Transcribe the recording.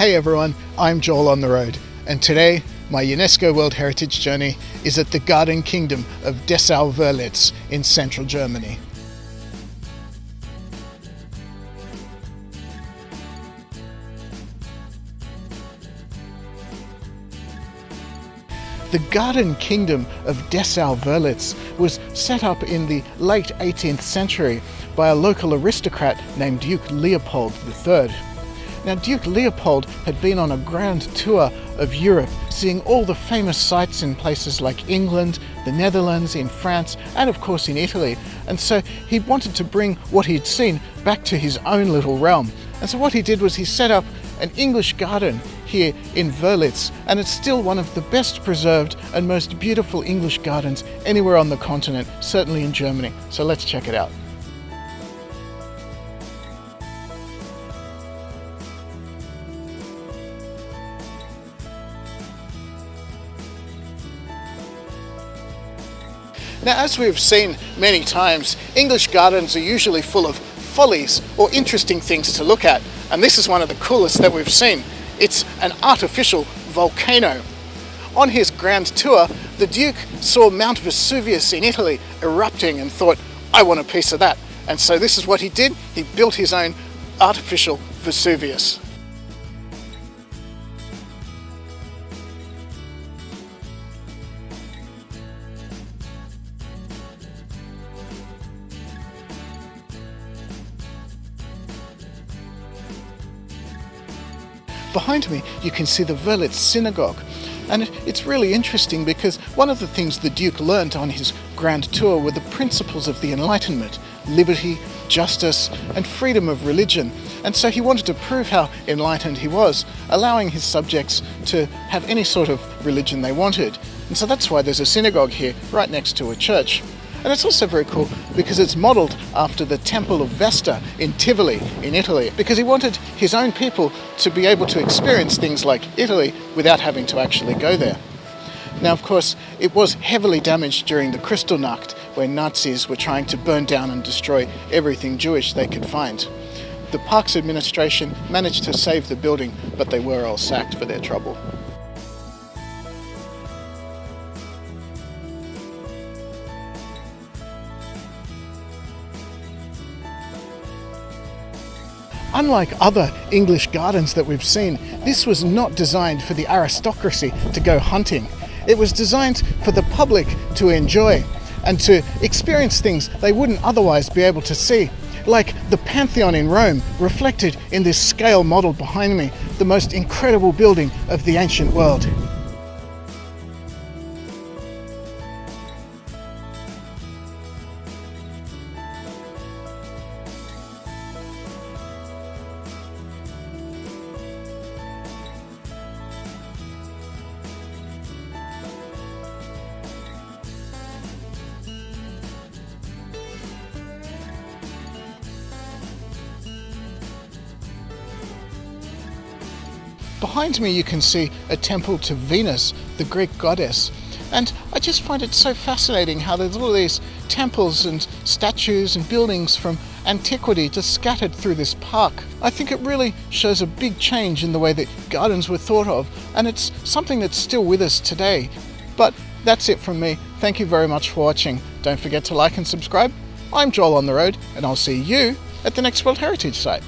Hey everyone, I'm Joel on the road, and today my UNESCO World Heritage journey is at the Garden Kingdom of Dessau-Worlitz in central Germany. The Garden Kingdom of Dessau-Worlitz was set up in the late 18th century by a local aristocrat named Duke Leopold III. Now, Duke Leopold had been on a grand tour of Europe, seeing all the famous sights in places like England, the Netherlands, in France, and of course in Italy. And so he wanted to bring what he'd seen back to his own little realm. And so what he did was he set up an English garden here in Wörlitz, and it's still one of the best preserved and most beautiful English gardens anywhere on the continent, certainly in Germany. So let's check it out. Now, as we've seen many times, English gardens are usually full of follies or interesting things to look at, and this is one of the coolest that we've seen. It's an artificial volcano. On his grand tour, the Duke saw Mount Vesuvius in Italy erupting and thought, I want a piece of that. And so this is what he did. He built his own artificial Vesuvius. Behind me you can see the Wörlitz Synagogue, and it's really interesting because one of the things the Duke learned on his grand tour were the principles of the Enlightenment: liberty, justice and freedom of religion. And so he wanted to prove how enlightened he was, allowing his subjects to have any sort of religion they wanted. And so that's why there's a synagogue here right next to a church. And it's also very cool because it's modelled after the Temple of Vesta in Tivoli in Italy, because he wanted his own people to be able to experience things like Italy without having to actually go there. Now, of course, it was heavily damaged during the Kristallnacht, where Nazis were trying to burn down and destroy everything Jewish they could find. The Parks administration managed to save the building, but they were all sacked for their trouble. Unlike other English gardens that we've seen, this was not designed for the aristocracy to go hunting. It was designed for the public to enjoy and to experience things they wouldn't otherwise be able to see, like the Pantheon in Rome, reflected in this scale model behind me, the most incredible building of the ancient world. Behind me you can see a temple to Venus, the Greek goddess, and I just find it so fascinating how there's all these temples and statues and buildings from antiquity just scattered through this park. I think it really shows a big change in the way that gardens were thought of, and it's something that's still with us today. But that's it from me. Thank you very much for watching. Don't forget to like and subscribe. I'm Joel on the road, and I'll see you at the next World Heritage site.